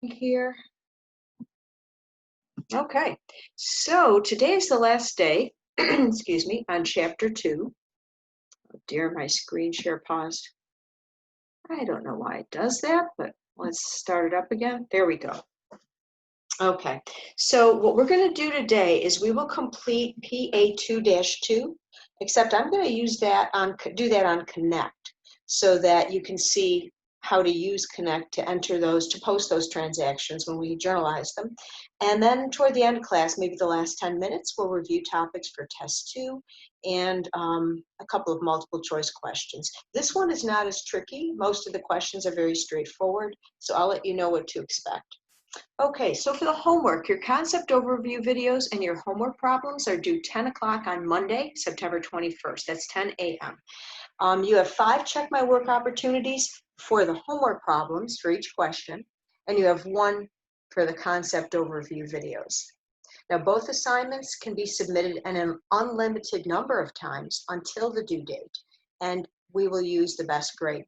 here. Okay, so today is the last day, excuse me, on chapter 2. Oh dear, my screen share paused. I don't know why it does that, but let's start it up again. There we go. Okay, so what we're going to do today is we will complete PA2-2, except I'm going to do that on Connect so that you can see how to use Connect to to post those transactions when we journalize them. And then toward the end of class, maybe the last 10 minutes, we'll review topics for test 2 and a couple of multiple choice questions. This one is not as tricky. Most of the questions are very straightforward, so I'll let you know what to expect. Okay, so for the homework, your concept overview videos and your homework problems are due 10 o'clock on Monday, September 21st. That's 10 a.m. You have 5 check my work opportunities for the homework problems for each question, and you have 1 for the concept overview videos. Now, both assignments can be submitted an unlimited number of times until the due date, and we will use the best grade.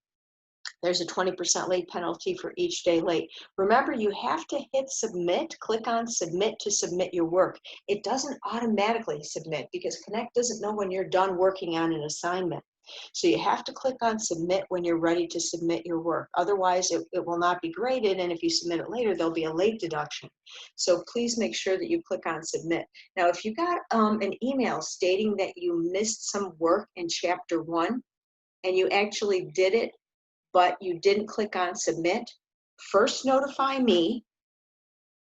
There's a 20% late penalty for each day late. Remember, you have to hit submit, click on submit to submit your work. It doesn't automatically submit because Connect doesn't know when you're done working on an assignment. So you have to click on submit when you're ready to submit your work. Otherwise, it will not be graded, and if you submit it later, there'll be a late deduction. So please make sure that you click on submit. Now, if you got an email stating that you missed some work in chapter 1 and you actually did it, but you didn't click on submit, first notify me,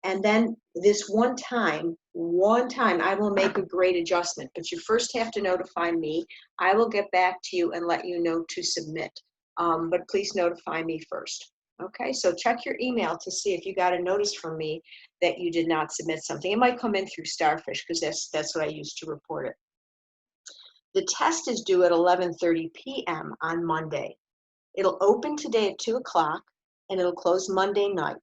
and then this one time I will make a grade adjustment, but you first have to notify me. I will get back to you and let you know to submit, but please notify me first. Okay, so check your email to see if you got a notice from me that you did not submit something. It might come in through Starfish because that's what I use to report it. The test is due at 11:30 p.m. on Monday. It'll open today at 2 o'clock, and it'll close Monday night.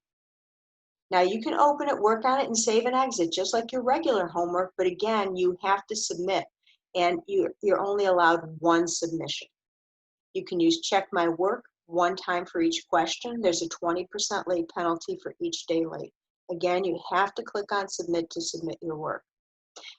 Now, you can open it, work on it, and save and exit, just like your regular homework, but again, you have to submit, and you're only allowed 1 submission. You can use check my work 1 time for each question. There's a 20% late penalty for each day late. Again, you have to click on submit to submit your work.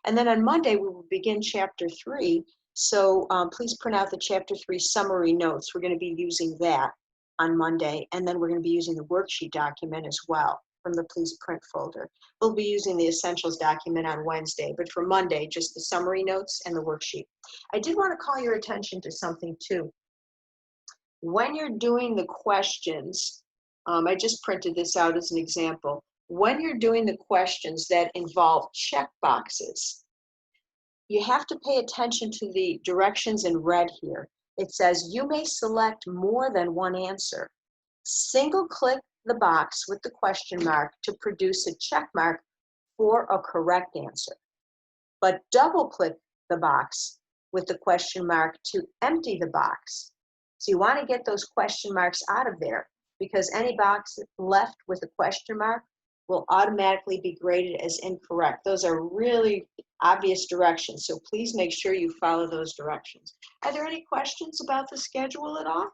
And then on Monday, we will begin chapter 3. So please print out the chapter 3 summary notes. We're going to be using that on Monday. And then we're going to be using the worksheet document as well from the please print folder. We'll be using the essentials document on Wednesday, but for Monday, just the summary notes and the worksheet. I did want to call your attention to something too. When you're doing the questions, I just printed this out as an example. When you're doing the questions that involve check boxes, you have to pay attention to the directions in red here. It says you may select more than 1 answer. Single click the box with the question mark to produce a check mark for a correct answer. But double click the box with the question mark to empty the box. So you want to get those question marks out of there because any box left with a question mark will automatically be graded as incorrect. Those are really obvious directions, so please make sure you follow those directions. Are there any questions about the schedule at all?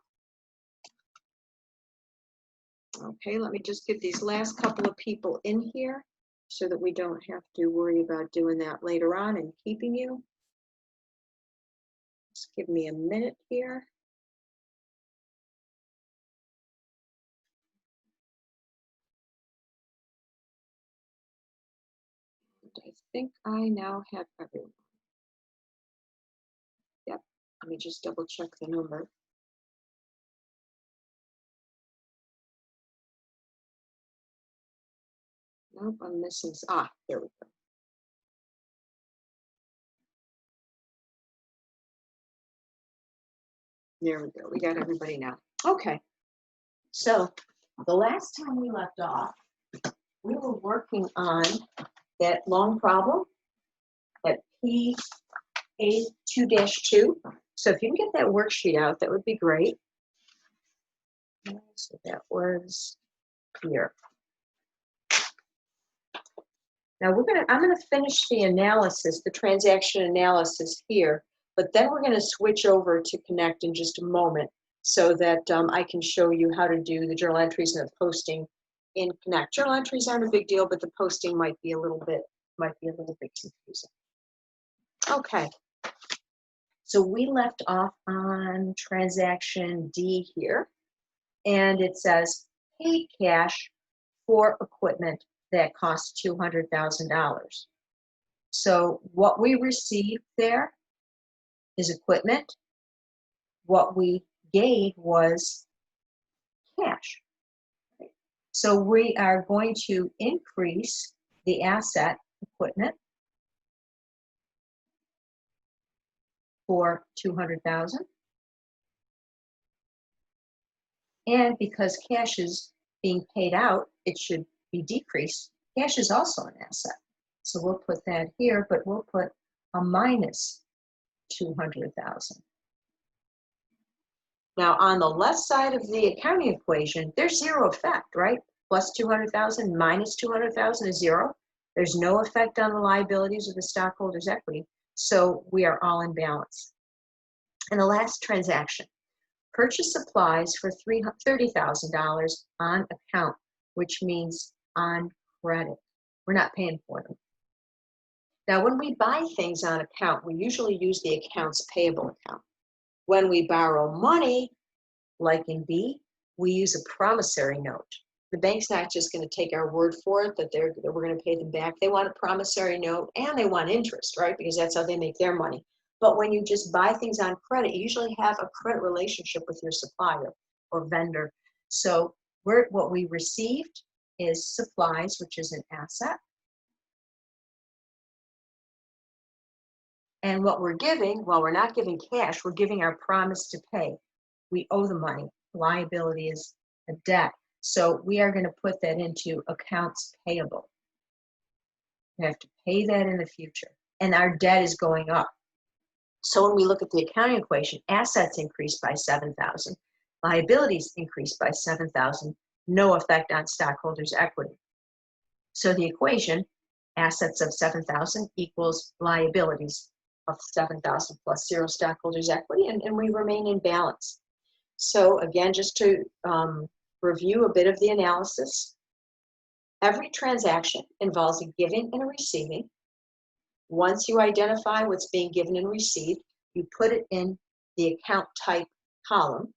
Okay, let me just get these last couple of people in here so that we don't have to worry about doing that later on and keeping you. Just give me a minute here. I think I now have everyone. Yep, let me just double check the number. Nope, I'm missing, there we go. There we go, we got everybody now. Okay, so the last time we left off, we were working on that long problem at PA2-2. So if you can get that worksheet out, that would be great. So that was here. Now I'm gonna finish the analysis, the transaction analysis here, but then we're gonna switch over to Connect in just a moment so that I can show you how to do the journal entries and the posting in Connect. Journal entries aren't a big deal, but the posting might be a little bit confusing. Okay. So we left off on transaction D here, and it says paid cash for equipment that costs $200,000. So what we received there is equipment. What we gave was cash. So we are going to increase the asset equipment for $200,000. And because cash is being paid out, it should be decreased. Cash is also an asset. So we'll put that here, but we'll put a minus 200,000. Now on the left side of the accounting equation, there's zero effect, right? Plus 200,000 minus 200,000 is zero. There's no effect on the liabilities of the stockholders' equity. So we are all in balance. And the last transaction, purchase supplies for $30,000 on account, which means on credit. We're not paying for them. Now, when we buy things on account, we usually use the accounts payable account. When we borrow money, like in B, we use a promissory note. The bank's not just going to take our word for it that we're going to pay them back. They want a promissory note and they want interest, right? Because that's how they make their money. But when you just buy things on credit, you usually have a credit relationship with your supplier or vendor. So what we received is supplies, which is an asset. And what we're giving, well, we're not giving cash, we're giving our promise to pay. We owe the money. Liability is a debt. So we are going to put that into accounts payable. We have to pay that in the future. And our debt is going up. So when we look at the accounting equation, assets increased by 7,000, liabilities increased by 7,000, no effect on stockholders' equity. So the equation, assets of 7,000 equals liabilities of 7,000 plus zero stockholders' equity, and we remain in balance. So again, just to review a bit of the analysis, every transaction involves a giving and a receiving. Once you identify what's being given and received, you put it in the account type column,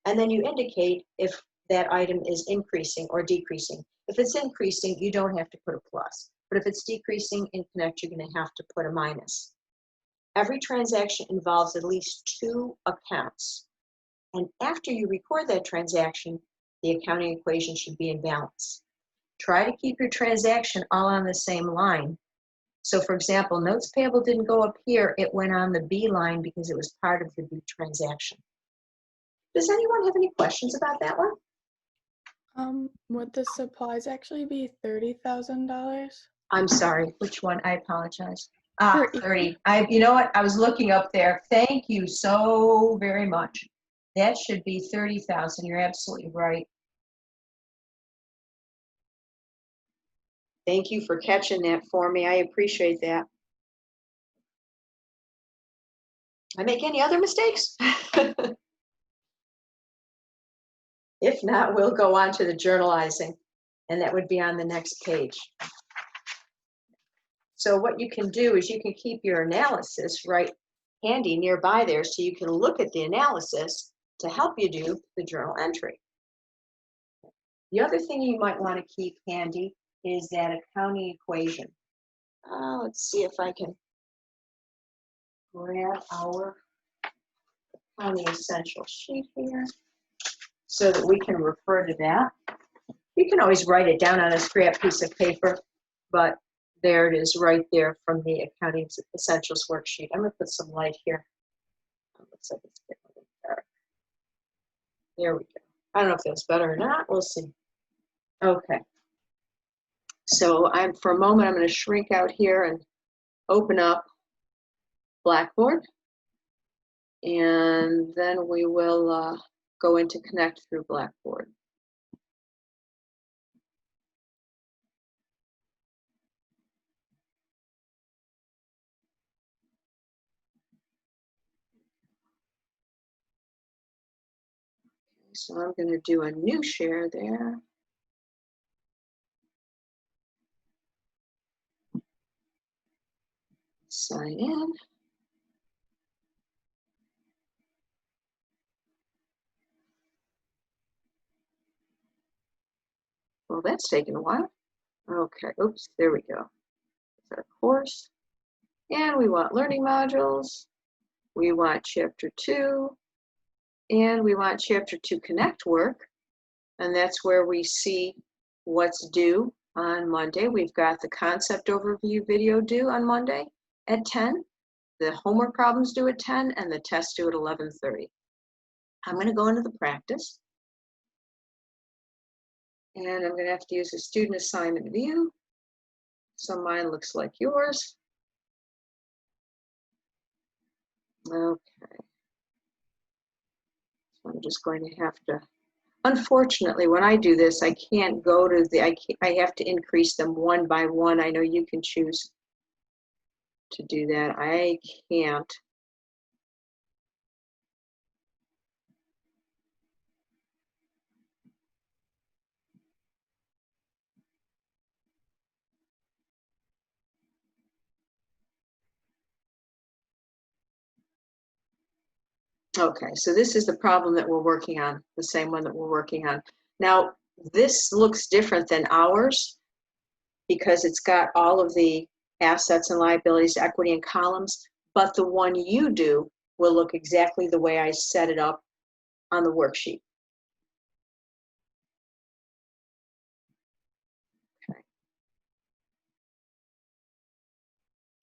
and then you indicate if that item is increasing or decreasing. If it's increasing, you don't have to put a plus. But if it's decreasing in Connect, you're going to have to put a minus. Every transaction involves at least two accounts. And after you record that transaction, the accounting equation should be in balance. Try to keep your transaction all on the same line. So for example, notes payable didn't go up here, it went on the B line because it was part of the B transaction. Does anyone have any questions about that one? Would the supplies actually be $30,000? I'm sorry, which one? I apologize. 30. You know what? I was looking up there. Thank you so very much. That should be 30,000. You're absolutely right. Thank you for catching that for me. I appreciate that. I make any other mistakes? If not, we'll go on to the journalizing, and that would be on the next page. So what you can do is you can keep your analysis right handy nearby there so you can look at the analysis to help you do the journal entry. The other thing you might want to keep handy is that accounting equation. Let's see if I can grab our accounting essential sheet here so that we can refer to that. You can always write it down on a scrap piece of paper, but there it is right there from the Accounting Essentials worksheet. I'm going to put some light here. Looks like it's getting dark. There we go. I don't know if that's better or not. We'll see. Okay. So for a moment, I'm going to shrink out here and open up Blackboard. And then we will go into Connect through Blackboard. So I'm going to do a new share there. Sign in. Well, that's taken a while. Okay, oops, there we go. It's our course. And we want learning modules. We want chapter 2. And we want chapter 2 connect work. And that's where we see what's due on Monday. We've got the concept overview video due on Monday at 10. The homework problems due at 10 and the test due at 11:30. I'm going to go into the practice. And I'm going to have to use a student assignment view. So mine looks like yours. Okay. So I'm just going to have to, unfortunately, when I do this, I can't go to the, I have to increase them one by one. I know you can choose to do that. I can't. Okay, so this is the problem that we're working on, the same one that we're working on. Now, this looks different than ours because it's got all of the assets and liabilities, equity and columns, but the one you do will look exactly the way I set it up on the worksheet.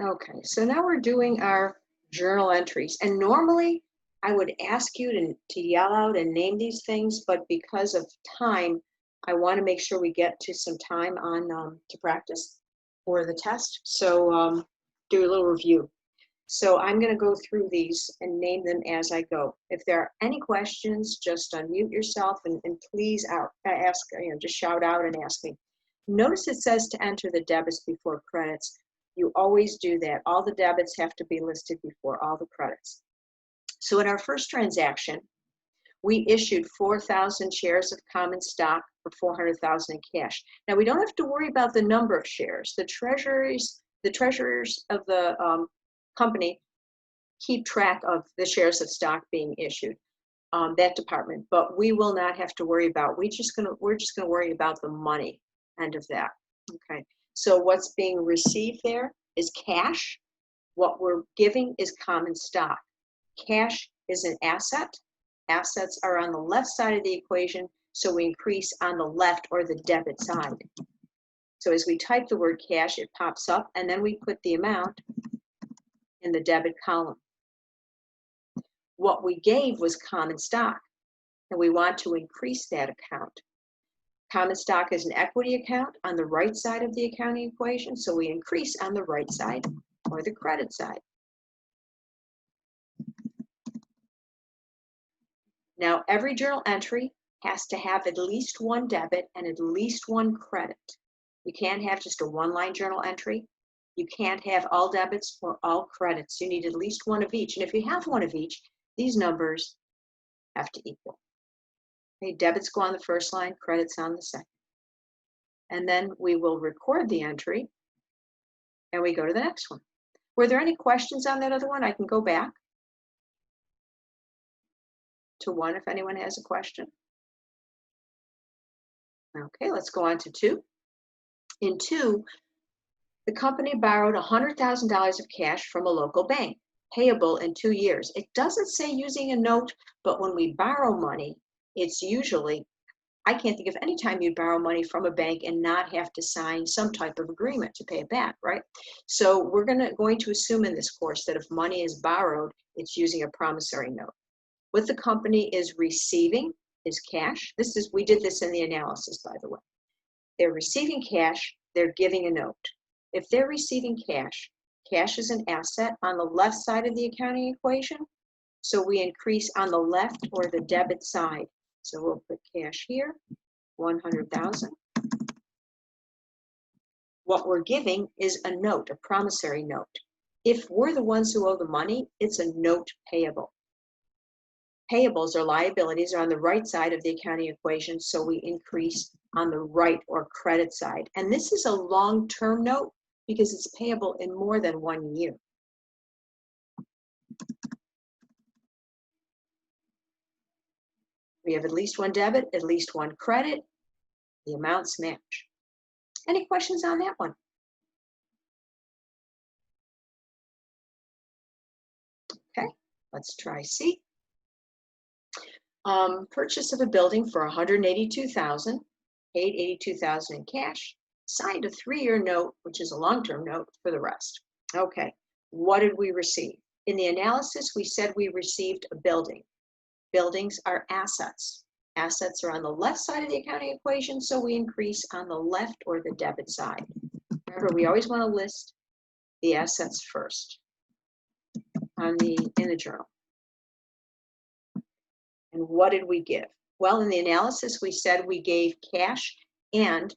Okay, so now we're doing our journal entries. And normally I would ask you to yell out and name these things, but because of time, I want to make sure we get to some time on to practice for the test. So do a little review. So I'm going to go through these and name them as I go. If there are any questions, just unmute yourself and please ask, just shout out and ask me. Notice it says to enter the debits before credits. You always do that. All the debits have to be listed before all the credits. So in our first transaction, we issued 4,000 shares of common stock for 400,000 in cash. Now we don't have to worry about the number of shares. The treasurers of the company keep track of the shares of stock being issued, that department. But we will not have to worry about. We're just gonna worry about the money end of that. Okay. So what's being received there is cash. What we're giving is common stock. Cash is an asset. Assets are on the left side of the equation, so we increase on the left or the debit side. So as we type the word cash, it pops up, and then we put the amount in the debit column. What we gave was common stock, and we want to increase that account. Common stock is an equity account on the right side of the accounting equation, so we increase on the right side or the credit side. Now, every journal entry has to have at least one debit and at least one credit. You can't have just a one-line journal entry. You can't have all debits or all credits. You need at least one of each. And if you have one of each, these numbers have to equal. Okay, debits go on the first line, credits on the second. And then we will record the entry and we go to the next one. Were there any questions on that other one? I can go back to 1 if anyone has a question. Okay, let's go on to 2. In 2, the company borrowed $100,000 of cash from a local bank, payable in 2 years. It doesn't say using a note, but when we borrow money, it's usually, I can't think of any time you'd borrow money from a bank and not have to sign some type of agreement to pay it back, right? So we're going to assume in this course that if money is borrowed, it's using a promissory note. What the company is receiving is cash. We did this in the analysis, by the way. They're receiving cash, they're giving a note. If they're receiving cash, cash is an asset on the left side of the accounting equation, so we increase on the left or the debit side. So we'll put cash here, 100,000. What we're giving is a note, a promissory note. If we're the ones who owe the money, it's a note payable. Payables or liabilities are on the right side of the accounting equation, so we increase on the right or credit side. And this is a long-term note because it's payable in more than 1 year. We have at least one debit, at least one credit. The amounts match. Any questions on that one? Okay, let's try C. Purchase of a building for $182,000, paid $82,000 in cash, signed a 3-year note, which is a long-term note, for the rest. Okay, what did we receive? In the analysis, we said we received a building. Buildings are assets. Assets are on the left side of the accounting equation, so we increase on the left or the debit side. Remember, we always want to list the assets first in the journal. And what did we give? Well, in the analysis, we said we gave cash and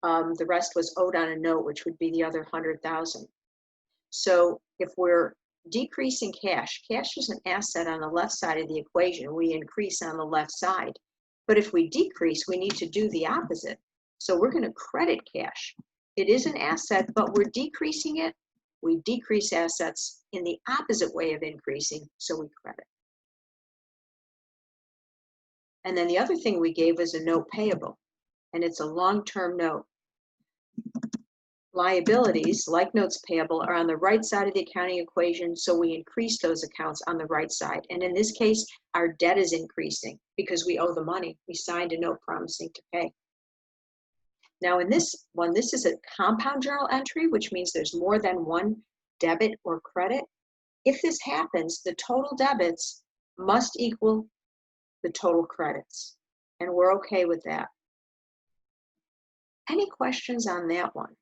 the rest was owed on a note, which would be the other $100,000. So if we're decreasing cash, cash is an asset on the left side of the equation. We increase on the left side. But if we decrease, we need to do the opposite. So we're going to credit cash. It is an asset, but we're decreasing it. We decrease assets in the opposite way of increasing, so we credit. And then the other thing we gave was a note payable, and it's a long-term note. Liabilities, like notes payable, are on the right side of the accounting equation, so we increase those accounts on the right side. And in this case, our debt is increasing because we owe the money. We signed a note promising to pay. Now in this one, this is a compound journal entry, which means there's more than one debit or credit. If this happens, the total debits must equal the total credits, and we're okay with that. Any questions on that one?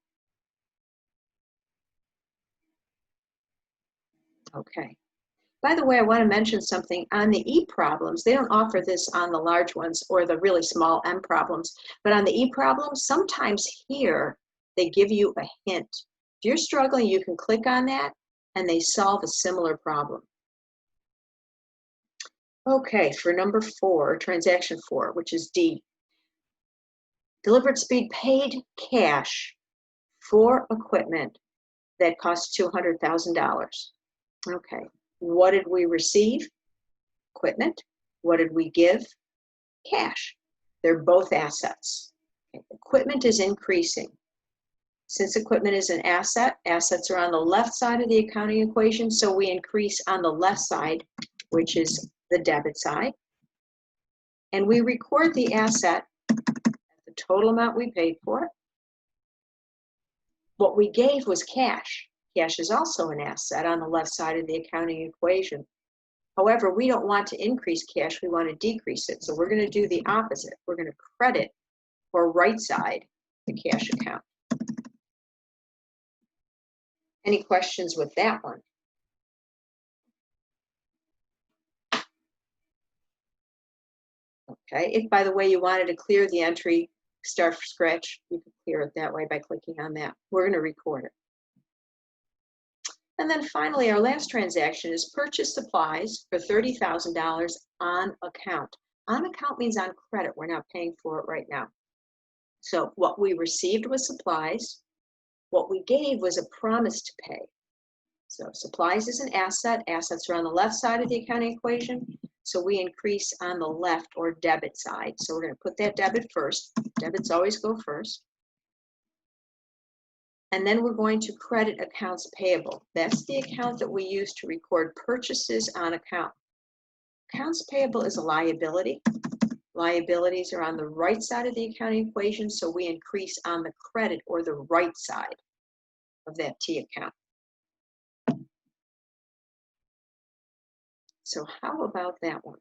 Okay. By the way, I want to mention something on the E problems. They don't offer this on the large ones or the really small M problems, but on the E problems, sometimes here they give you a hint. If you're struggling, you can click on that and they solve a similar problem. Okay, for number 4, transaction 4, which is D. Delivered Speed paid cash for equipment that cost $200,000. Okay, what did we receive? Equipment. What did we give? Cash. They're both assets. Okay. Equipment is increasing. Since equipment is an asset, assets are on the left side of the accounting equation, so we increase on the left side, which is the debit side. And we record the asset at the total amount we paid for it. What we gave was cash. Cash is also an asset on the left side of the accounting equation. However, we don't want to increase cash, we want to decrease it. So we're going to do the opposite. We're going to credit or right side the cash account. Any questions with that one? Okay, if by the way you wanted to clear the entry, start from scratch, you can clear it that way by clicking on that. We're going to record it. And then finally, our last transaction is purchase supplies for $30,000 on account. On account means on credit. We're not paying for it right now. So what we received was supplies. What we gave was a promise to pay. So supplies is an asset. Assets are on the left side of the accounting equation. So we increase on the left or debit side. So we're going to put that debit first. Debits always go first. And then we're going to credit accounts payable. That's the account that we use to record purchases on account. Accounts payable is a liability. Liabilities are on the right side of the accounting equation, so we increase on the credit or the right side of that T account. So how about that one?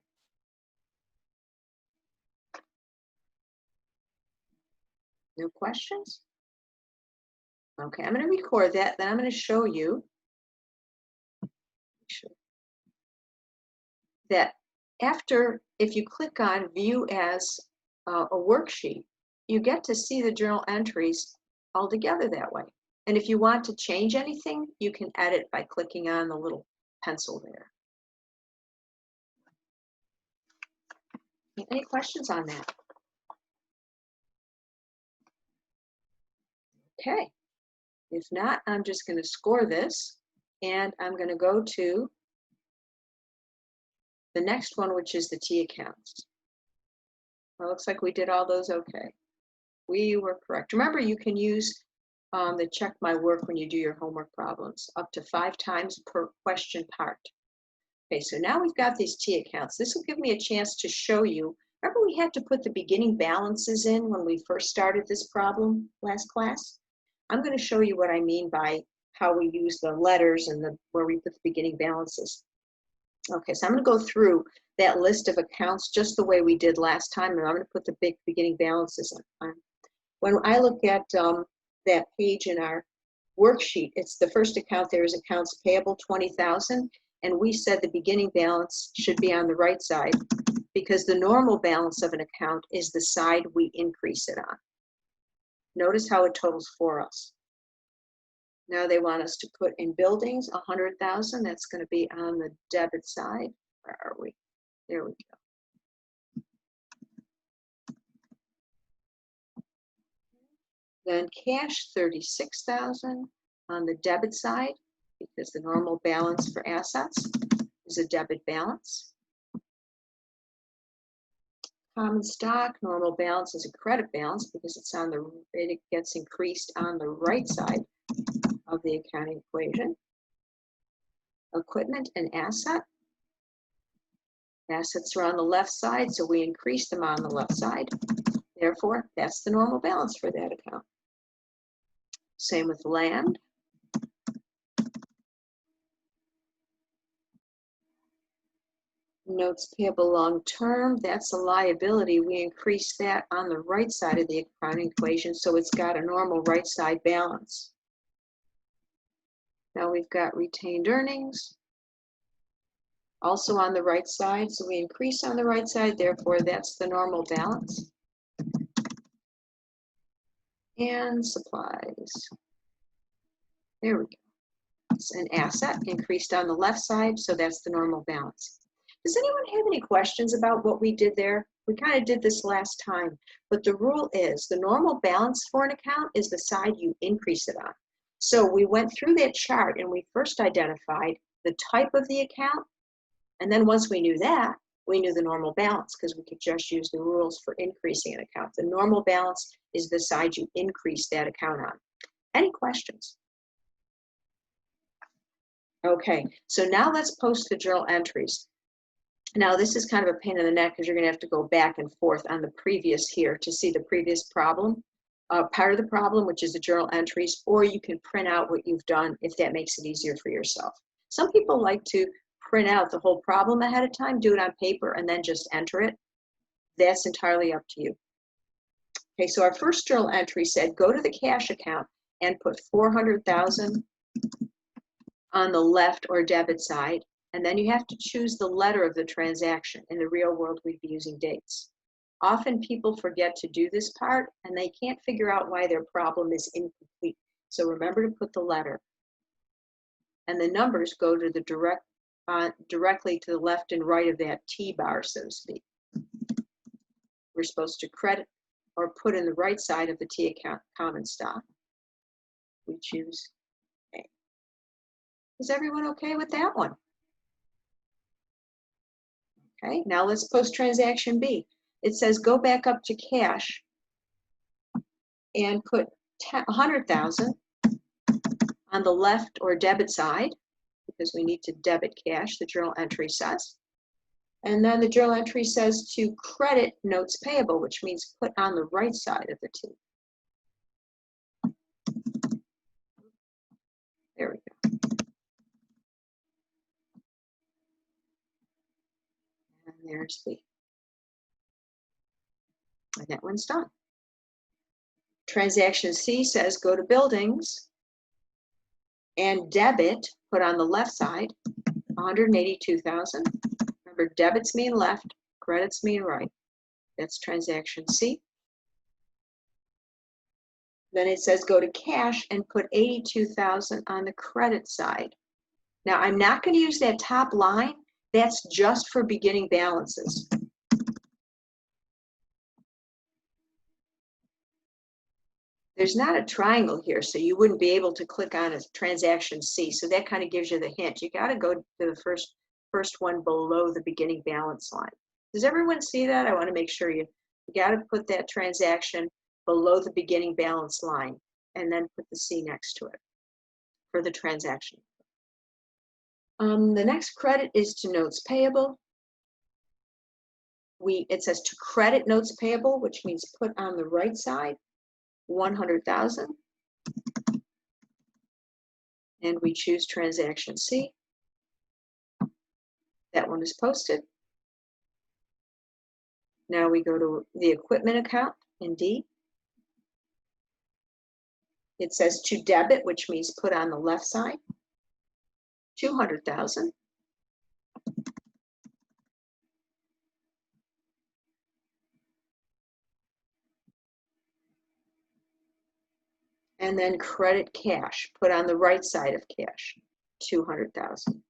No questions? Okay, I'm going to record that, then I'm going to show you that after, if you click on View as a worksheet, you get to see the journal entries all together that way. And if you want to change anything, you can edit by clicking on the little pencil there. Any questions on that? Okay. If not, I'm just going to score this, and I'm going to go to the next one, which is the T accounts. Well, it looks like we did all those okay. We were correct. Remember, you can use the check my work when you do your homework problems, up to 5 times per question part. Okay, so now we've got these T accounts. This will give me a chance to show you. Remember, we had to put the beginning balances in when we first started this problem last class? I'm going to show you what I mean by how we use the letters and where we put the beginning balances. Okay, so I'm going to go through that list of accounts just the way we did last time, and I'm going to put the big beginning balances on. When I look at that page in our worksheet, it's the first account there is accounts payable, 20,000, and we said the beginning balance should be on the right side because the normal balance of an account is the side we increase it on. Notice how it totals for us. Now they want us to put in buildings 100,000. That's going to be on the debit side. Where are we? There we go. Then cash 36,000 on the debit side because the normal balance for assets is a debit balance. Common stock, normal balance is a credit balance because it gets increased on the right side of the accounting equation. Equipment and asset. Assets are on the left side, so we increase them on the left side. Therefore, that's the normal balance for that account. Same with land. Notes payable long term, that's a liability. We increase that on the right side of the accounting equation, so it's got a normal right side balance. Now we've got retained earnings, also on the right side, so we increase on the right side, therefore that's the normal balance. And supplies. There we go. It's an asset increased on the left side, so that's the normal balance. Does anyone have any questions about what we did there? We kind of did this last time, but the rule is the normal balance for an account is the side you increase it on. So we went through that chart and we first identified the type of the account, and then once we knew that, we knew the normal balance because we could just use the rules for increasing an account. The normal balance is the side you increase that account on. Any questions? Okay, so now let's post the journal entries. Now this is kind of a pain in the neck because you're going to have to go back and forth on the previous here to see the previous problem, part of the problem, which is the journal entries, or you can print out what you've done if that makes it easier for yourself. Some people like to print out the whole problem ahead of time, do it on paper, and then just enter it. That's entirely up to you. Okay, so our first journal entry said go to the cash account and put 400,000 on the left or debit side. And then you have to choose the letter of the transaction. In the real world, we'd be using dates. Often people forget to do this part and they can't figure out why their problem is incomplete. So remember to put the letter. And the numbers go to the directly to the left and right of that T bar, so to speak. We're supposed to credit or put in the right side of the T account common stock. We choose A. Is everyone okay with that one? Okay, now let's post transaction B. It says go back up to cash and put 100,000 on the left or debit side because we need to debit cash, the journal entry says. And then the journal entry says to credit notes payable, which means put on the right side of the T. There we go. And there's B. And that one's done. Transaction C says go to buildings and debit, put on the left side, 182,000. Remember, debits mean left, credits mean right. That's transaction C. Then it says go to cash and put 82,000 on the credit side. Now, I'm not going to use that top line. That's just for beginning balances. There's not a triangle here, so you wouldn't be able to click on a transaction C. So that kind of gives you the hint. You got to go to the first first one below the beginning balance line. Does everyone see that? I want to make sure you got to put that transaction below the beginning balance line and then put the C next to it for the transaction. The next credit is to notes payable. It says to credit notes payable, which means put on the right side 100,000. And we choose transaction C. That one is posted. Now we go to the equipment account in D. It says to debit, which means put on the left side 200,000. And then credit cash, put on the right side of cash, 200,000.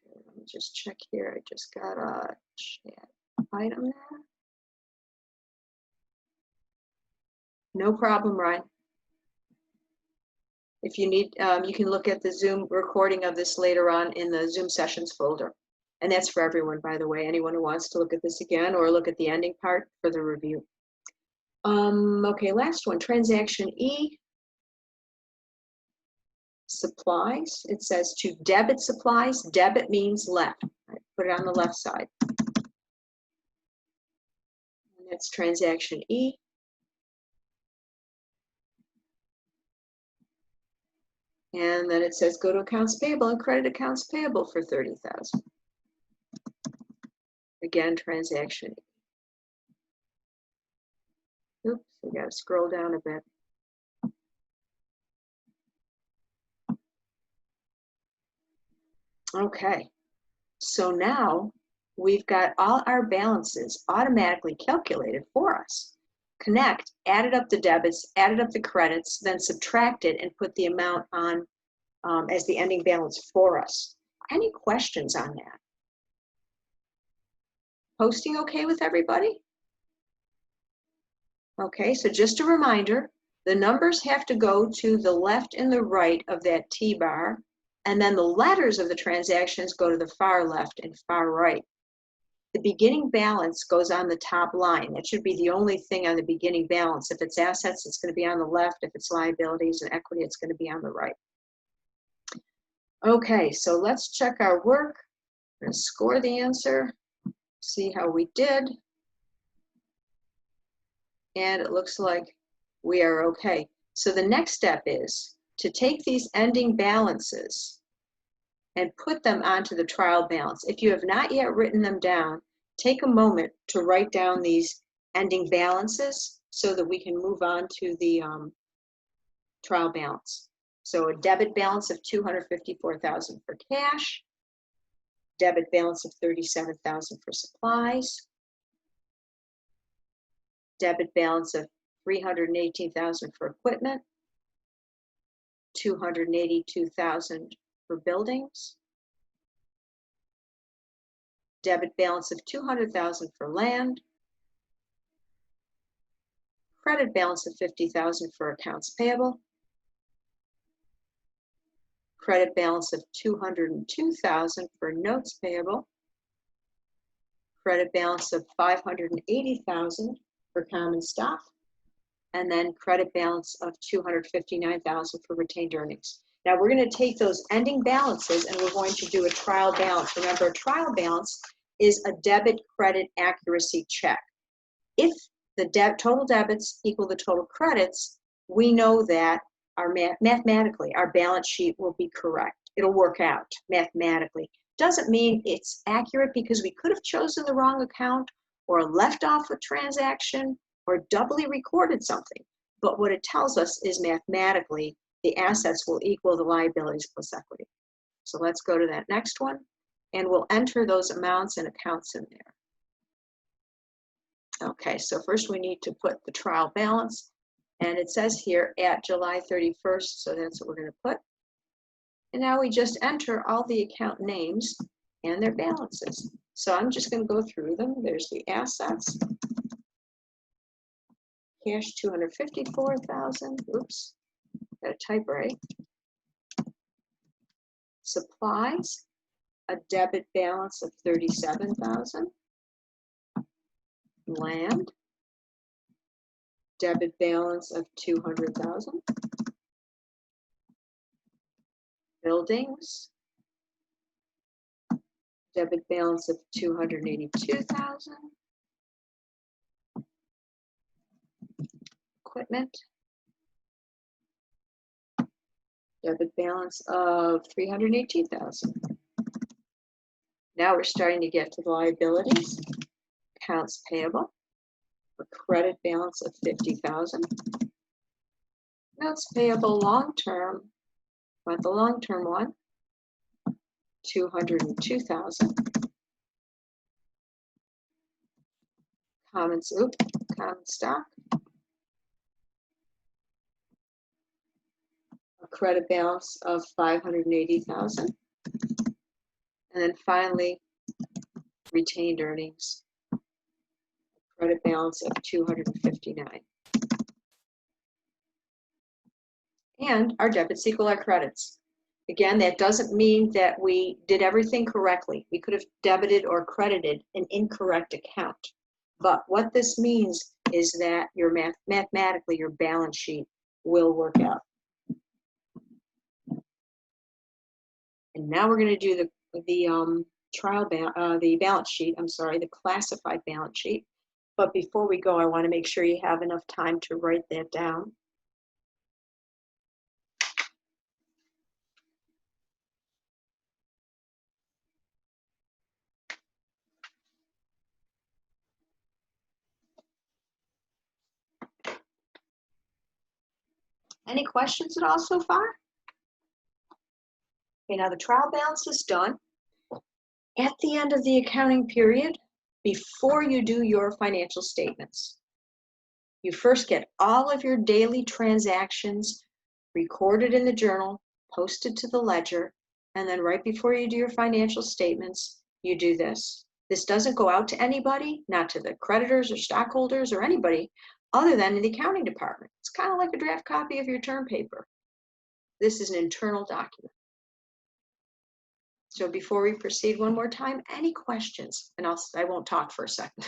Okay, let me just check here. I just got a chat item there. No problem, Ryan. If you need, you can look at the Zoom recording of this later on in the Zoom sessions folder. And that's for everyone, by the way, anyone who wants to look at this again or look at the ending part for the review. Okay, last one, transaction E, supplies. It says to debit supplies. Debit means left. Right, put it on the left side. And that's transaction E. And then it says go to accounts payable and credit accounts payable for 30,000. Again, transaction E. Oops, we got to scroll down a bit. Okay, so now we've got all our balances automatically calculated for us. Connect, added up the debits, added up the credits, then subtracted and put the amount on as the ending balance for us. Any questions on that? Posting okay with everybody? Okay, so just a reminder, the numbers have to go to the left and the right of that T-bar, and then the letters of the transactions go to the far left and far right. The beginning balance goes on the top line. That should be the only thing on the beginning balance. If it's assets, it's going to be on the left. If it's liabilities and equity, it's going to be on the right. Okay, so let's check our work. We're going to score the answer, see how we did. And it looks like we are okay. So the next step is to take these ending balances and put them onto the trial balance. If you have not yet written them down, take a moment to write down these ending balances so that we can move on to the trial balance. So a debit balance of $254,000 for cash, debit balance of $37,000 for supplies, debit balance of $318,000 for equipment, $282,000 for buildings, debit balance of $200,000 for land, credit balance of $50,000 for accounts payable, credit balance of $202,000 for notes payable, credit balance of $580,000 for common stock, and then credit balance of $259,000 for retained earnings. Now we're going to take those ending balances and we're going to do a trial balance. Remember, a trial balance is a debit credit accuracy check. If the total debits equal the total credits, we know that mathematically our balance sheet will be correct. It'll work out mathematically. Doesn't mean it's accurate because we could have chosen the wrong account or left off a transaction or doubly recorded something. But what it tells us is mathematically the assets will equal the liabilities plus equity. So let's go to that next one and we'll enter those amounts and accounts in there. Okay, so first we need to put the trial balance, and it says here at July 31st, so that's what we're going to put. And now we just enter all the account names and their balances. So I'm just going to go through them. There's the assets, cash 254,000. Oops, got a type right. Supplies, a debit balance of 37,000. Land, debit balance of 200,000. Buildings, debit balance of 282,000. Equipment, debit balance of 318,000. Now we're starting to get to the liabilities. Accounts payable, a credit balance of 50,000. Notes payable long-term, want the long-term one, 202,000. Common stock, a credit balance of 580,000. And then finally, retained earnings, credit balance of 259. And our debits equal our credits. Again, that doesn't mean that we did everything correctly. We could have debited or credited an incorrect account. But what this means is that your mathematically, your balance sheet will work out. And now we're going to do the balance sheet. I'm sorry, the classified balance sheet. But before we go, I want to make sure you have enough time to write that down. Any questions at all so far? Okay, now the trial balance is done. At the end of the accounting period, before you do your financial statements, you first get all of your daily transactions recorded in the journal, posted to the ledger, and then right before you do your financial statements, you do this. This doesn't go out to anybody, not to the creditors or stockholders or anybody other than the accounting department. It's kind of like a draft copy of your term paper. This is an internal document. So before we proceed one more time, any questions? And I won't talk for a second.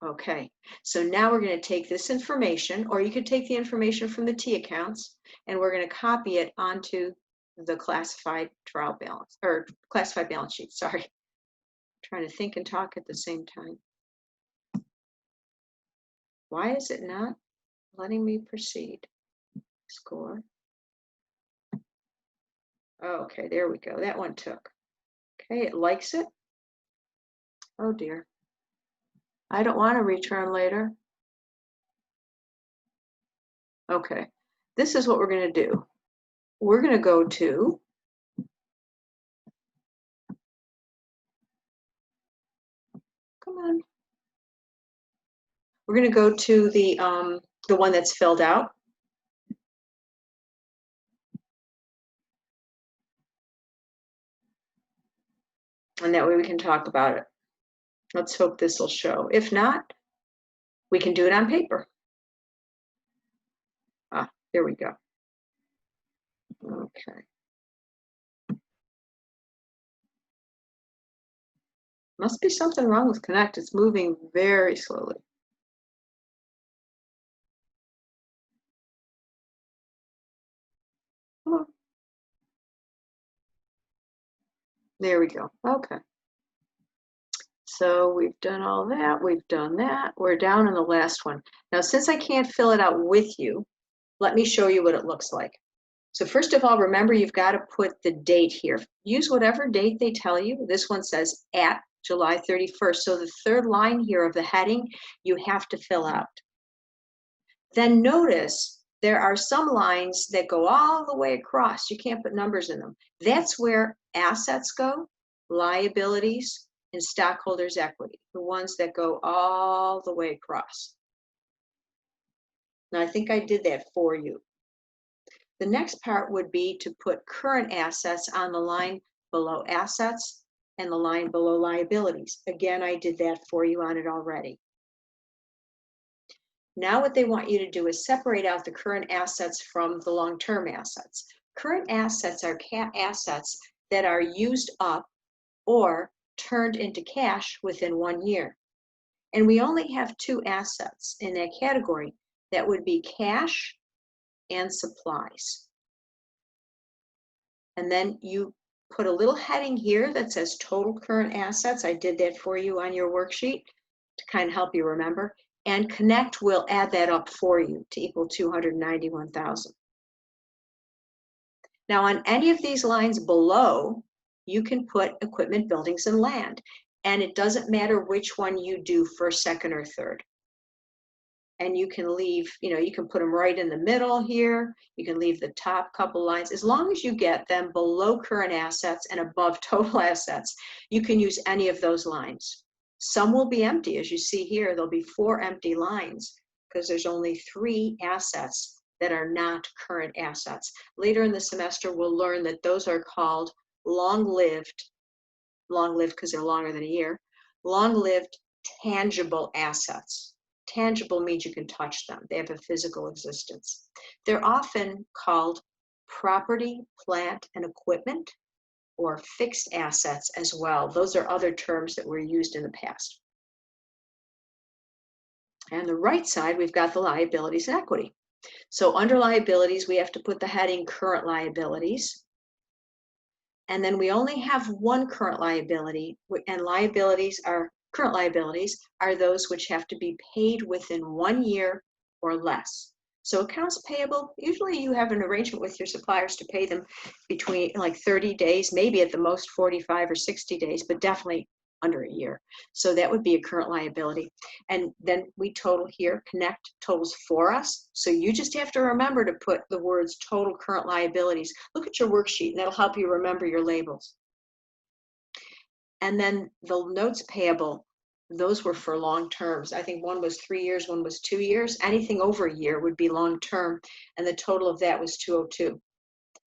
Okay, so now we're going to take this information, or you could take the information from the T accounts, and we're going to copy it onto the classified trial balance, or classified balance sheet, sorry. I'm trying to think and talk at the same time. Why is it not letting me proceed? Score. Okay, there we go. That one took. Okay, it likes it. Oh dear. I don't want to return later. Okay, this is what we're going to do. We're going to go to we're going to go to the one that's filled out. And that way we can talk about it. Let's hope this will show. If not, we can do it on paper. Ah, there we go. Okay. Must be something wrong with Connect. It's moving very slowly. Oh. There we go. Okay. So we've done all that. We've done that. We're down in the last one. Now, since I can't fill it out with you, let me show you what it looks like. So first of all, remember you've got to put the date here. Use whatever date they tell you. This one says at July 31st. So the third line here of the heading, you have to fill out. Then notice there are some lines that go all the way across. You can't put numbers in them. That's where assets go, liabilities, and stockholders' equity, the ones that go all the way across. Now, I think I did that for you. The next part would be to put current assets on the line below assets and the line below liabilities. Again, I did that for you on it already. Now what they want you to do is separate out the current assets from the long-term assets. Current assets are assets that are used up or turned into cash within 1 year. And we only have two assets in that category. That would be cash and supplies. And then you put a little heading here that says total current assets. I did that for you on your worksheet to kind of help you remember. And Connect will add that up for you to equal 291,000. Now on any of these lines below, you can put equipment, buildings, and land. And it doesn't matter which one you do first, second, or third. And you can leave, you can put them right in the middle here. You can leave the top couple lines. As long as you get them below current assets and above total assets, you can use any of those lines. Some will be empty. As you see here, there'll be 4 empty lines because there's only 3 assets that are not current assets. Later in the semester, we'll learn that those are called long-lived because they're longer than a year, long-lived tangible assets. Tangible means you can touch them. They have a physical existence. They're often called property, plant, and equipment, or fixed assets as well. Those are other terms that were used in the past. And the right side, we've got the liabilities and equity. So under liabilities, we have to put the heading current liabilities. And then we only have one current liability, and current liabilities are those which have to be paid within 1 year or less. So accounts payable, usually you have an arrangement with your suppliers to pay them between like 30 days, maybe at the most 45 or 60 days, but definitely under a year. So that would be a current liability. And then we total here, Connect totals for us. So you just have to remember to put the words total current liabilities. Look at your worksheet and that'll help you remember your labels. And then the notes payable, those were for long terms. I think one was 3 years, one was 2 years. Anything over a year would be long term, and the total of that was 202.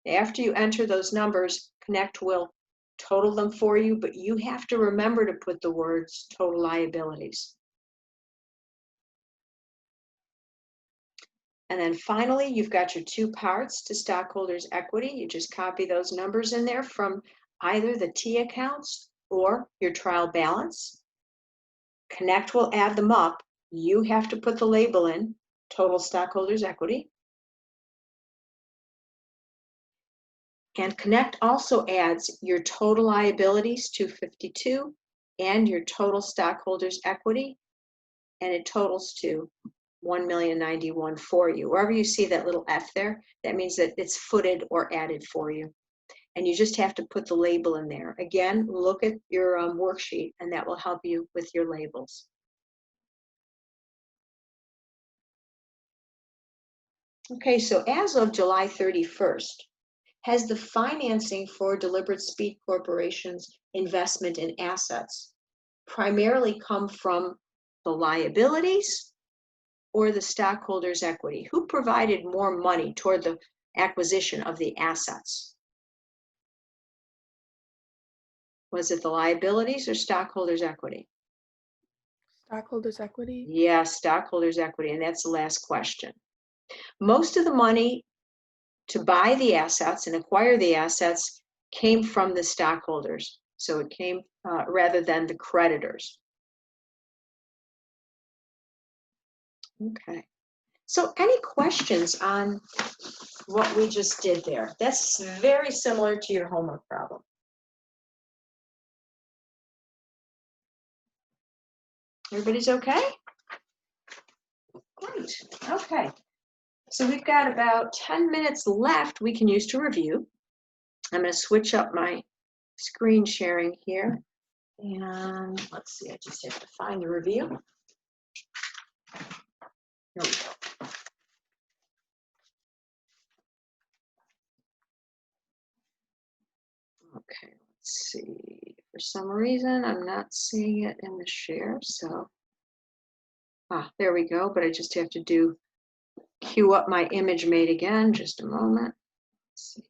After you enter those numbers, Connect will total them for you, but you have to remember to put the words total liabilities. And then finally, you've got your 2 parts to stockholders' equity. You just copy those numbers in there from either the T accounts or your trial balance. Connect will add them up. You have to put the label in, total stockholders' equity. And Connect also adds your total liabilities, 252, and your total stockholders' equity, and it totals to 1,091,000 for you. Wherever you see that little F there, that means that it's footed or added for you. And you just have to put the label in there. Again, look at your worksheet, and that will help you with your labels. Okay, so as of July 31st, has the financing for Deliberate Speed Corporation's investment in assets primarily come from the liabilities or the stockholders' equity? Who provided more money toward the acquisition of the assets? Was it the liabilities or stockholders' equity? Stockholders' equity? Yes, stockholders' equity, and that's the last question. Most of the money to buy the assets and acquire the assets came from the stockholders. So it came rather than the creditors. Okay. So any questions on what we just did there? That's very similar to your homework problem. Everybody's okay? Great. Okay. So we've got about 10 minutes left we can use to review. I'm going to switch up my screen sharing here. And let's see, I just have to find the review. Here we go. Okay, let's see. For some reason, I'm not seeing it in the share, so. There we go, but I just have to queue up my image made again, just a moment. Let's see.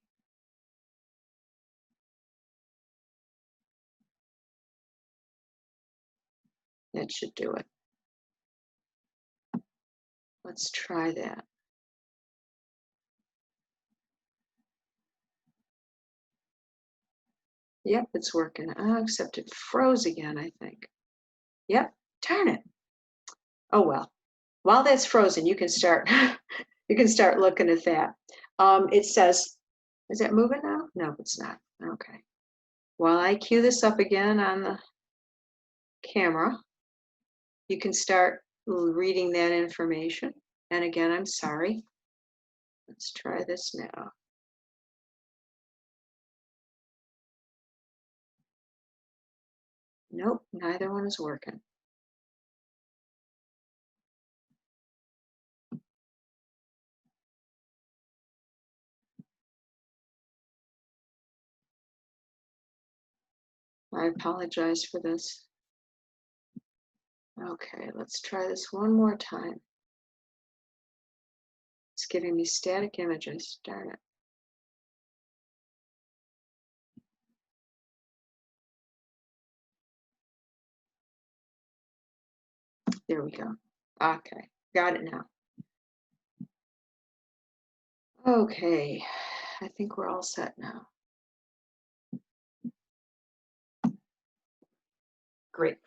That should do it. Let's try that. Yep, it's working. Except it froze again, I think. Yep, darn it. Oh well. While that's frozen, you can start you can start looking at that. It says, is that moving now? No, it's not. Okay. While I cue this up again on the camera, you can start reading that information. And again, I'm sorry. Let's try this now. Nope, neither one is working. I apologize for this. Okay, let's try this one more time. It's giving me static images, darn it. There we go. Okay, got it now. Okay, I think we're all set now. Great.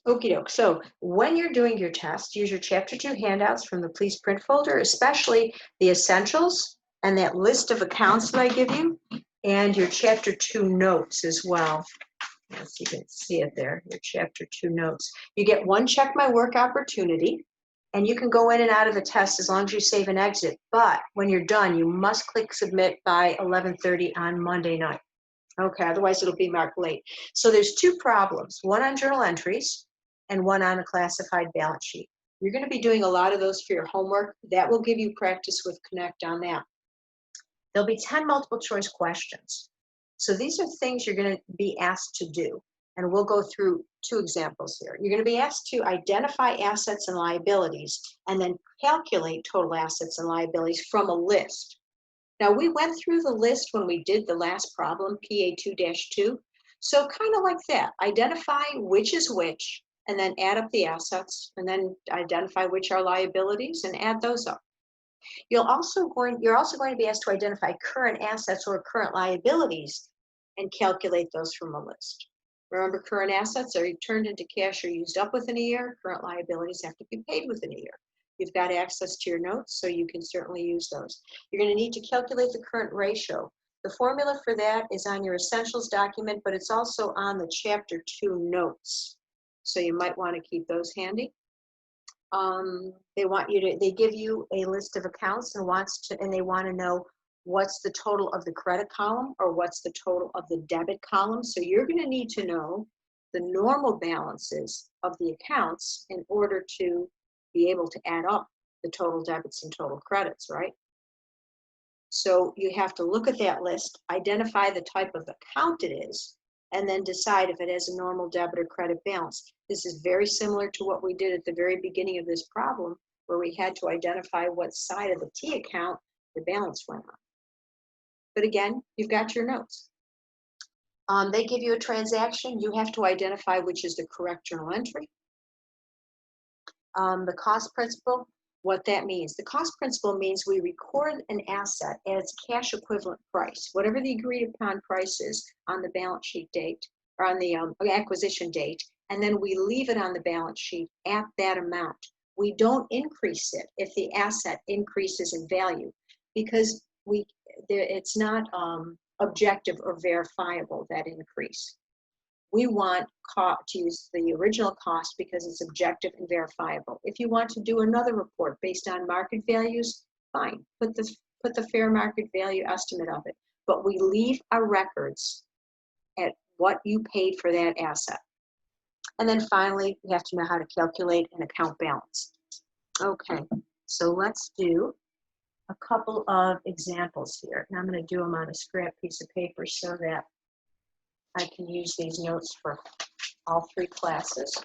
Okie doke. So when you're doing your test, use your Chapter 2 handouts from the Please Print folder, especially the essentials and that list of accounts that I give you, and your Chapter 2 notes as well. Yes, you can see it there, your Chapter 2 notes. You get one check my work opportunity, and you can go in and out of the test as long as you save and exit. But when you're done, you must click submit by 11:30 on Monday night. Okay, otherwise it'll be marked late. So there's two problems, one on journal entries and one on a classified balance sheet. You're going to be doing a lot of those for your homework. That will give you practice with Connect on that. There'll be 10 multiple choice questions. So these are things you're going to be asked to do. And we'll go through two examples here. You're going to be asked to identify assets and liabilities and then calculate total assets and liabilities from a list. Now, we went through the list when we did the last problem, PA2-2. So kind of like that, identify which is which, and then add up the assets, and then identify which are liabilities and add those up. You're also going to be asked to identify current assets or current liabilities and calculate those from a list. Remember, current assets are turned into cash or used up within a year. Current liabilities have to be paid within a year. You've got access to your notes, so you can certainly use those. You're going to need to calculate the current ratio. The formula for that is on your essentials document, but it's also on the Chapter 2 notes. So you might want to keep those handy. They give you a list of accounts and they want to know what's the total of the credit column or what's the total of the debit column. So you're going to need to know the normal balances of the accounts in order to be able to add up the total debits and total credits, right? So you have to look at that list, identify the type of account it is, and then decide if it has a normal debit or credit balance. This is very similar to what we did at the very beginning of this problem, where we had to identify what side of the T account the balance went on. But again, you've got your notes. They give you a transaction. You have to identify which is the correct journal entry. The cost principle, what that means. The cost principle means we record an asset at its cash equivalent price, whatever the agreed upon price is on the balance sheet date or on the acquisition date, and then we leave it on the balance sheet at that amount. We don't increase it if the asset increases in value because it's not objective or verifiable, that increase. We want to use the original cost because it's objective and verifiable. If you want to do another report based on market values, fine, put the fair market value estimate of it. But we leave our records at what you paid for that asset. And then finally, you have to know how to calculate an account balance. Okay, so let's do a couple of examples here. And I'm going to do them on a scrap piece of paper so that I can use these notes for all three classes.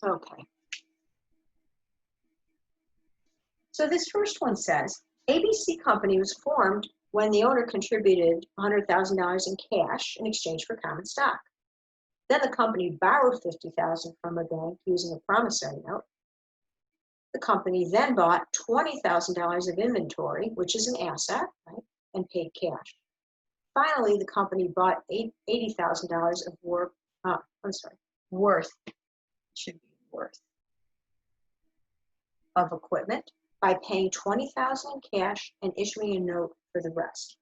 Okay. So this first one says, ABC Company was formed when the owner contributed $100,000 in cash in exchange for common stock. Then the company borrowed $50,000 from a bank using a promissory note. The company then bought $20,000 of inventory, which is an asset, right, and paid cash. Finally, the company bought $80,000 of worth, should be worth, of equipment by paying $20,000 in cash and issuing a note for the rest.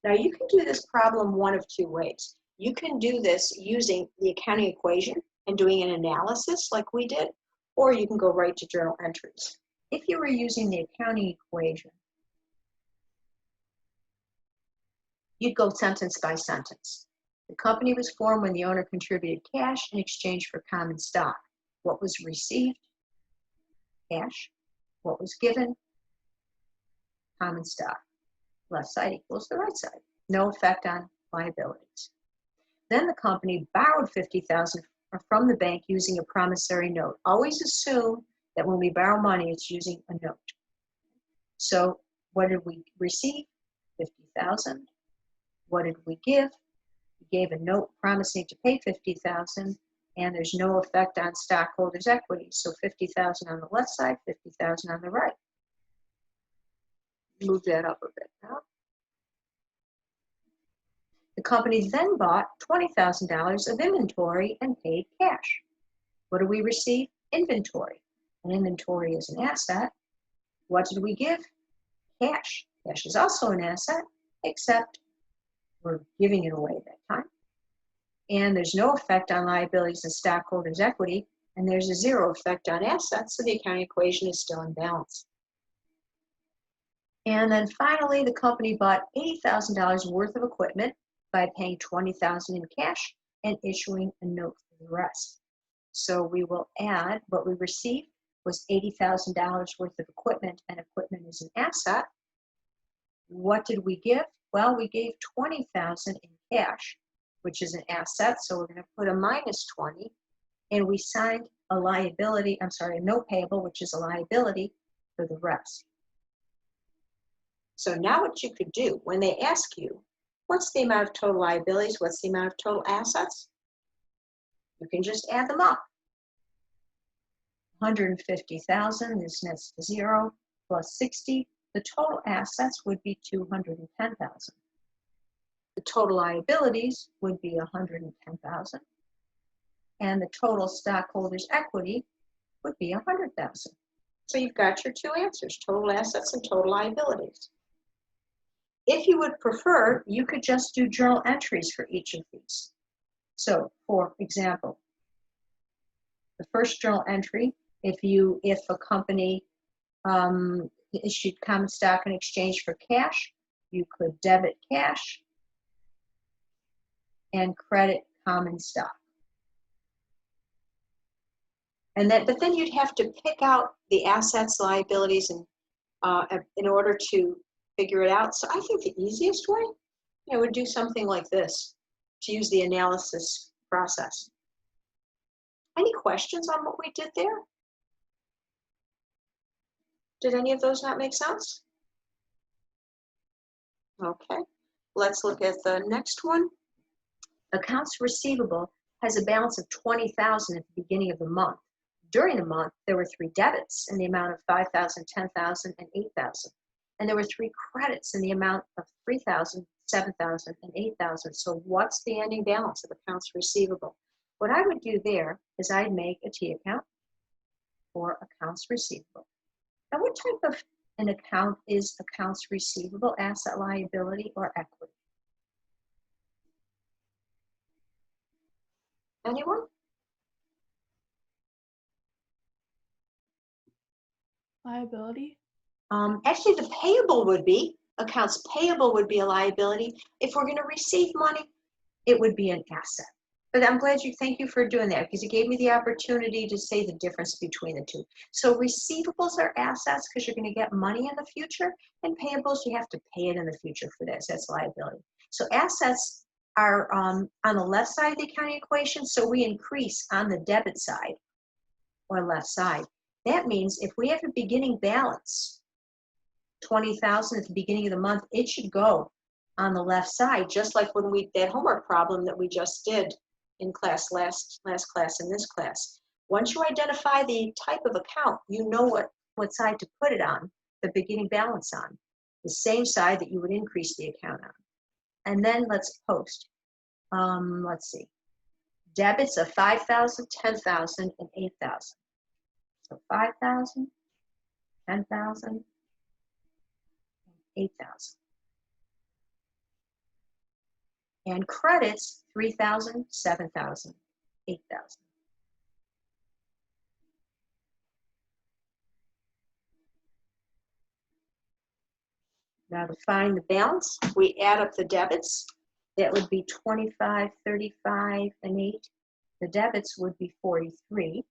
Now you can do this problem one of two ways. You can do this using the accounting equation and doing an analysis like we did, or you can go right to journal entries. If you were using the accounting equation, you'd go sentence by sentence. The company was formed when the owner contributed cash in exchange for common stock. What was received? Cash. What was given? Common stock. Left side equals the right side. No effect on liabilities. Then the company borrowed $50,000 from the bank using a promissory note. Always assume that when we borrow money, it's using a note. So what did we receive? $50,000. What did we give? We gave a note promising to pay $50,000, and there's no effect on stockholders' equity. So $50,000 on the left side, $50,000 on the right. Move that up a bit now. The company then bought $20,000 of inventory and paid cash. What do we receive? Inventory. And inventory is an asset. What did we give? Cash. Cash is also an asset, except we're giving it away at that time. And there's no effect on liabilities and stockholders' equity, and there's a zero effect on assets, so the accounting equation is still in balance. And then finally, the company bought $80,000 worth of equipment by paying $20,000 in cash and issuing a note for the rest. So we will add what we received was $80,000 worth of equipment, and equipment is an asset. What did we give? Well, we gave $20,000 in cash, which is an asset, so we're going to put a minus 20, and we signed a liability, a note payable, which is a liability for the rest. So now what you could do, when they ask you, what's the amount of total liabilities, what's the amount of total assets? You can just add them up. 150,000, this nets to 0, plus 60, the total assets would be 210,000. The total liabilities would be 110,000. And the total stockholders' equity would be 100,000. So you've got your two answers, total assets and total liabilities. If you would prefer, you could just do journal entries for each of these. So, for example, the first journal entry, if a company issued common stock in exchange for cash, you could debit cash and credit common stock. And but then you'd have to pick out the assets, liabilities, and in order to figure it out. So I think the easiest way, would do something like this to use the analysis process. Any questions on what we did there? Did any of those not make sense? Okay, let's look at the next one. Accounts receivable has a balance of $20,000 at the beginning of the month. During the month, there were 3 debits in the amount of $5,000, $10,000, and $8,000. And there were 3 credits in the amount of $3,000, $7,000, and $8,000. So what's the ending balance of accounts receivable? What I would do there is I'd make a T account for accounts receivable. Now, what type of an account is accounts receivable, asset, liability, or equity? Anyone? Liability? Actually, the payable would be, accounts payable would be a liability. If we're going to receive money, it would be an asset. But I'm glad thank you for doing that, because it gave me the opportunity to say the difference between the two. So receivables are assets because you're going to get money in the future, and payables, you have to pay it in the future for this. That's liability. So assets are on the left side of the accounting equation, so we increase on the debit side or left side. That means if we have a beginning balance, $20,000 at the beginning of the month, it should go on the left side, just like when that homework problem that we just did in class, last class and this class. Once you identify the type of account, you know what side to put it on, the beginning balance on, the same side that you would increase the account on. And then let's post. Let's see. Debits of 5,000, 10,000, and 8,000. So 5,000, 10,000, 8,000. And credits, 3,000, 7,000, 8,000. Now to find the balance, we add up the debits. That would be 25, 35, and 8. The debits would be 43,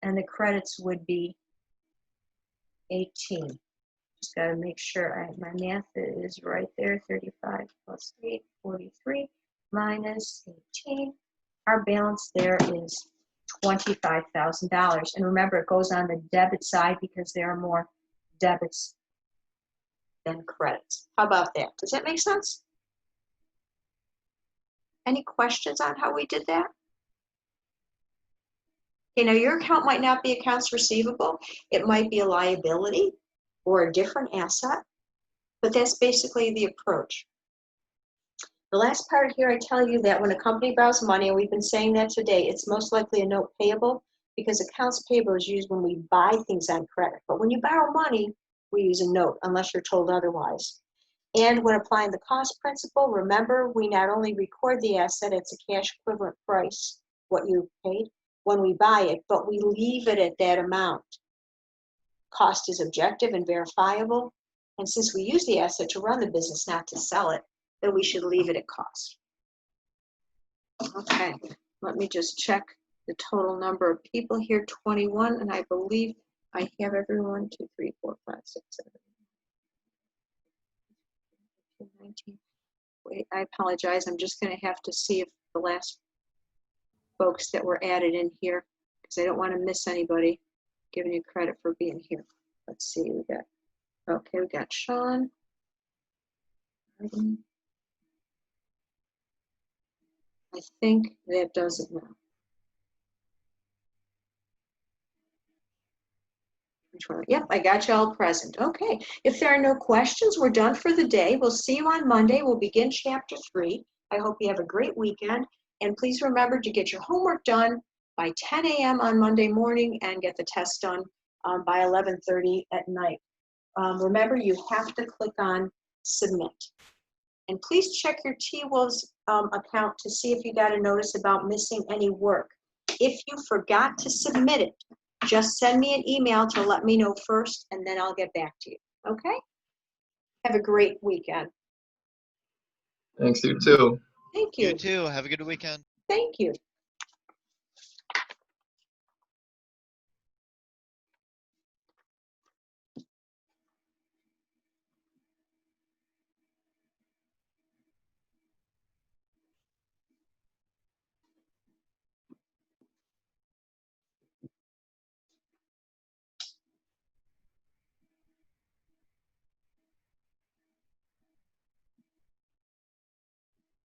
and the credits would be 18. Just got to make sure my math is right there. 35 plus 8, 43, minus 18. Our balance there is $25,000. And remember, it goes on the debit side because there are more debits than credits. How about that? Does that make sense? Any questions on how we did that? Okay, now your account might not be accounts receivable. It might be a liability or a different asset, but that's basically the approach. The last part here, I tell you that when a company borrows money, and we've been saying that today, it's most likely a note payable because accounts payable is used when we buy things on credit. But when you borrow money, we use a note unless you're told otherwise. And when applying the cost principle, remember, we not only record the asset, it's a cash equivalent price, what you paid, when we buy it, but we leave it at that amount. Cost is objective and verifiable. And since we use the asset to run the business, not to sell it, then we should leave it at cost. Okay, let me just check the total number of people here, 21, and I believe I have everyone, 2, 3, 4, 5, 6, 7, 8, 19. Wait, I apologize. I'm just going to have to see if the last folks that were added in here, because I don't want to miss anybody, giving you credit for being here. Let's see, we got Sean. I think that does it now. Yep, I got you all present. Okay, if there are no questions, we're done for the day. We'll see you on Monday. We'll begin chapter 3. I hope you have a great weekend. And please remember to get your homework done by 10 a.m. on Monday morning and get the test done by 11:30 at night. Remember, you have to click on submit. And please check your T-Wolves account to see if you got a notice about missing any work. If you forgot to submit it, just send me an email to let me know first, and then I'll get back to you, okay? Have a great weekend. Thanks, you too. Thank you. You too. Have a good weekend. Thank you.